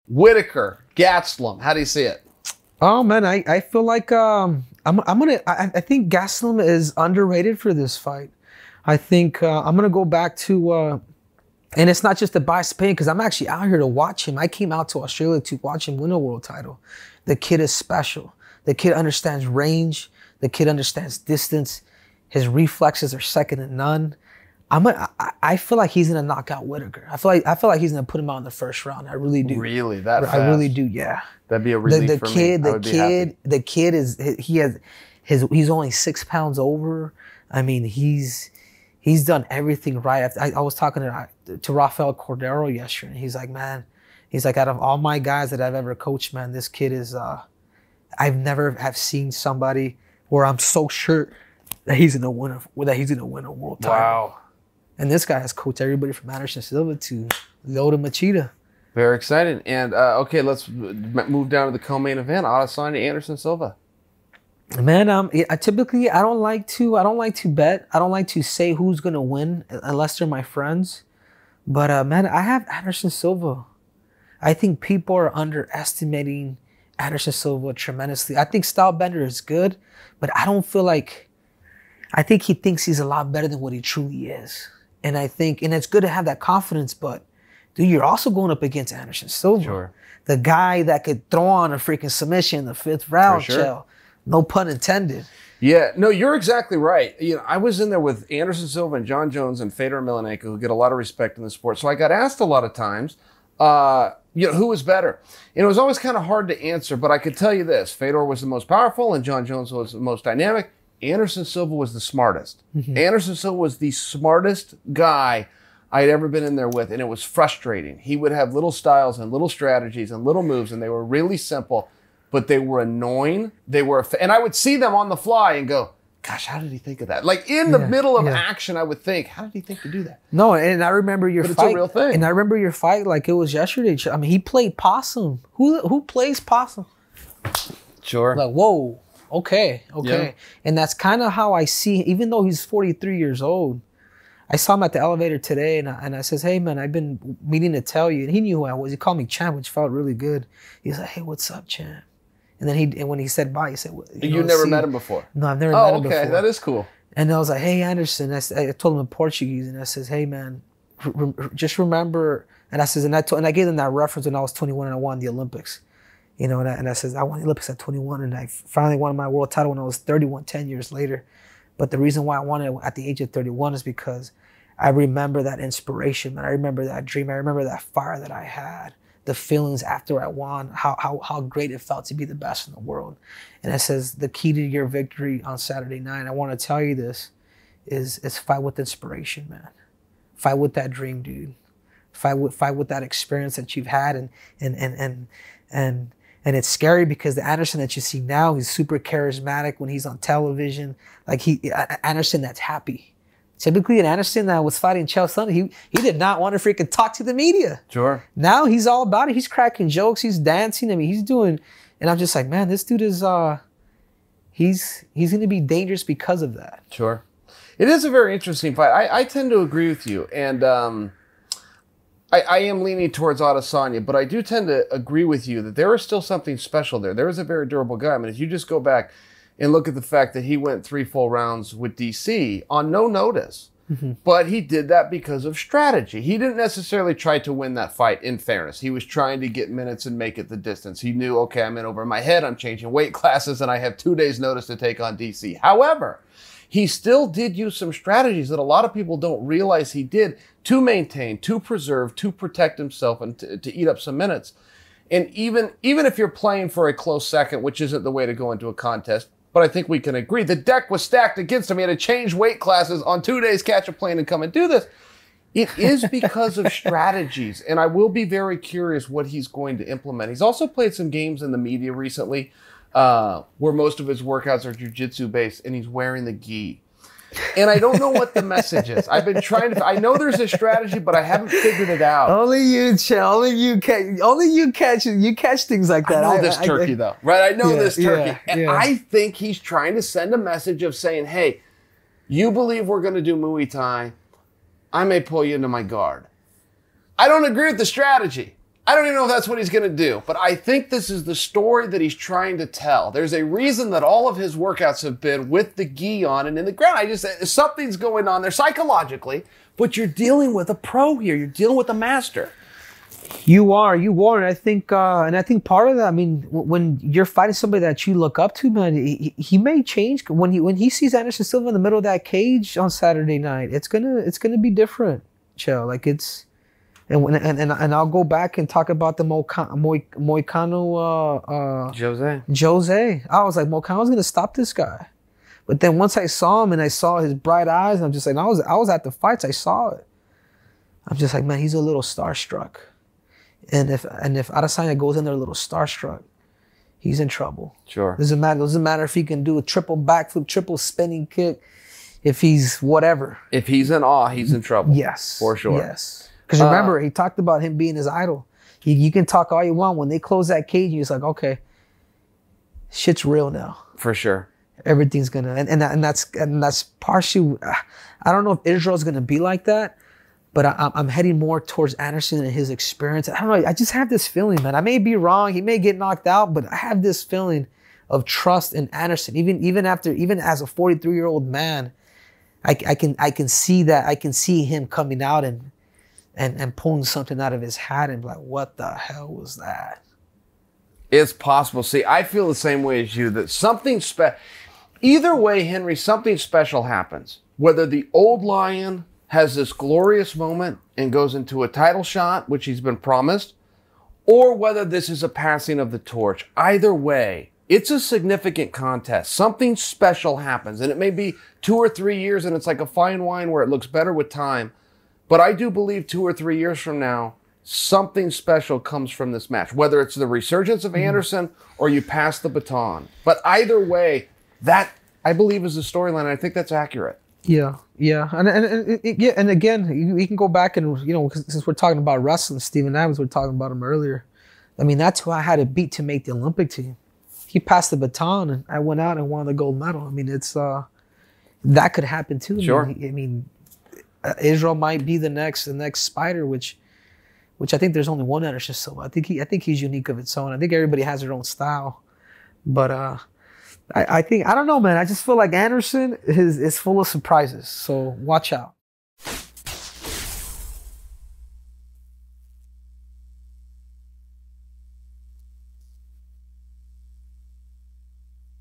Whittaker, Gastelum. How do you see it? Oh man, I feel like I think Gastelum is underrated for this fight. I think I'm gonna go back to and it's not just a biased opinion because I'm actually out here to watch him. I came out to Australia to watch him win a world title. The kid is special. The kid understands range. The kid understands distance. His reflexes are second to none. I feel like he's gonna knock out Whittaker. I feel like he's gonna put him out in the first round. I really do. Really, that fast? I really do. Yeah. That'd be a relief for me. The kid he's only 6 pounds over. I mean, he's done everything right. I was talking to Rafael Cordero yesterday, and he's like, man, out of all my guys that I've ever coached, man, this kid is. I've never have seen somebody where I'm so sure that he's gonna win a world title. Wow. And this guy has coached everybody from Anderson Silva to Lyoto Machida. Very exciting. And okay, let's move down to the co-main event. Adesanya, Anderson Silva. Man, I typically don't like to bet. I don't like to say who's gonna win unless they're my friends. But man, I have Anderson Silva. I think people are underestimating Anderson Silva tremendously. I think Stylebender is good, but I don't feel like. I think he thinks he's a lot better than what he truly is. And I think, and it's good to have that confidence, but dude, you're also going up against Anderson Silva. Sure. The guy that could throw on a freaking submission in the 5th round, For sure. Chael. No pun intended. Yeah, no, you're exactly right. You know, I was in there with Anderson Silva and John Jones and Fedor Emelianenko, who get a lot of respect in the sport. So I got asked a lot of times, who was better? And it was always kind of hard to answer, but I could tell you this. Fedor was the most powerful and John Jones was the most dynamic. Anderson Silva was the smartest. Mm-hmm. Anderson Silva was the smartest guy I'd ever been in there with, and it was frustrating. He would have little styles and little strategies and little moves, and they were really simple, but they were annoying. And I would see them on the fly and go, gosh, how did he think of that? Like in the middle of action, I would think, how did he think to do that? No, and I remember your fight. It's a real thing. And I remember your fight like it was yesterday. I mean, he played possum. Who plays possum? Sure. Like, whoa. Okay. Yeah. And that's kind of how I see, even though he's 43 years old, I saw him at the elevator today and I says, hey man, I've been meaning to tell you. And he knew who I was. He called me champ, which felt really good. He's like, hey, what's up, champ? And then when he said bye, he said, you never met him before? No, I've never met him before. Okay, that is cool. And I was like, hey, Anderson. I told him in Portuguese and I says, hey man, just remember. And I says, and I gave them that reference when I was 21 and I won the Olympics. You know, and I says, I won the Olympics at 21 and I finally won my world title when I was 31, 10 years later. But the reason why I won it at the age of 31 is because I remember that inspiration, man. I remember that dream. I remember that fire that I had, the feelings after I won, how great it felt to be the best in the world. And it says, the key to your victory on Saturday night, I want to tell you this, is fight with inspiration, man. Fight with that dream, dude. Fight with that experience that you've had and it's scary because the Anderson that you see now, he's super charismatic when he's on television. Like Anderson that's happy. Typically an Anderson that was fighting Chael Sonnen, he did not want to freaking talk to the media. Sure. Now he's all about it. He's cracking jokes. He's dancing. I mean, he's doing, and I'm just like, man, this dude is, he's going to be dangerous because of that. Sure. It is a very interesting fight. I tend to agree with you. And, I am leaning towards Adesanya, but I do tend to agree with you that there is still something special there. There is a very durable guy. I mean, if you just go back and look at the fact that he went 3 full rounds with DC on no notice, but he did that because of strategy. He didn't necessarily try to win that fight, in fairness. He was trying to get minutes and make it the distance. He knew, okay, I'm in over my head, I'm changing weight classes, and I have 2 days' notice to take on DC. However, he still did use some strategies that a lot of people don't realize he did to maintain, to preserve, to protect himself, and to eat up some minutes. And even if you're playing for a close second, which isn't the way to go into a contest, but I think we can agree, the deck was stacked against him. He had to change weight classes on 2 days, catch a plane, and come and do this. It is because of strategies, and I will be very curious what he's going to implement. He's also played some games in the media recently where most of his workouts are jiu-jitsu based, and he's wearing the gi. And I don't know what the message is. I've been trying to. I know there's a strategy, but I haven't figured it out. Only you, Chael. Only you catch things like that. I know this turkey, though, right? I know this turkey, and yeah. I think he's trying to send a message of saying, "Hey, you believe we're going to do Muay Thai? I may pull you into my guard." I don't agree with the strategy. I don't even know if that's what he's going to do, but I think this is the story that he's trying to tell. There's a reason that all of his workouts have been with the gi on and in the ground. Something's going on there psychologically, but you're dealing with a pro here. You're dealing with a master. You are, and I think part of that. I mean, when you're fighting somebody that you look up to, man, he may change when he sees Anderson Silva in the middle of that cage on Saturday night. It's gonna be different, Chael. Like it's, and I'll go back and talk about the Moicano Jose. I was like, Moicano's gonna stop this guy, but then once I saw him and I saw his bright eyes, I'm just like, I was at the fights, I saw it. I'm just like, man, he's a little starstruck. And if Adesanya goes in there a little starstruck, he's in trouble. Sure. Doesn't matter if he can do a triple backflip, triple spinning kick, if he's whatever. If he's in awe, he's in trouble. Yes. For sure. Yes. Because remember, he talked about him being his idol. You can talk all you want. When they close that cage, he's like, okay, shit's real now. For sure. Everything's gonna and that's partially. I don't know if Israel's gonna be like that. But I'm heading more towards Anderson and his experience. I don't know. I just have this feeling, man. I may be wrong. He may get knocked out, but I have this feeling of trust in Anderson. Even as a 43-year-old man, I can see that. I can see him coming out and pulling something out of his hat and be like, what the hell was that? It's possible. See, I feel the same way as you. That something special. Either way, Henry, something special happens. Whether the old lion has this glorious moment and goes into a title shot, which he's been promised, or whether this is a passing of the torch. Either way, it's a significant contest. Something special happens, and it may be 2 or 3 years, and it's like a fine wine where it looks better with time. But I do believe 2 or 3 years from now, something special comes from this match, whether it's the resurgence of Anderson or you pass the baton. But either way, that, I believe, is the storyline, and I think that's accurate. Yeah, and again, we can go back and, since we're talking about wrestling, Steven Adams, we're talking about him earlier. I mean, that's who I had to beat to make the Olympic team. He passed the baton, and I went out and won the gold medal. I mean, it's that could happen too. Sure. I mean, Israel might be the next Spider, which I think there's only one Anderson Silva. I think he's unique of its own. I think everybody has their own style, but. I don't know, man. I just feel like Anderson is full of surprises. So watch out.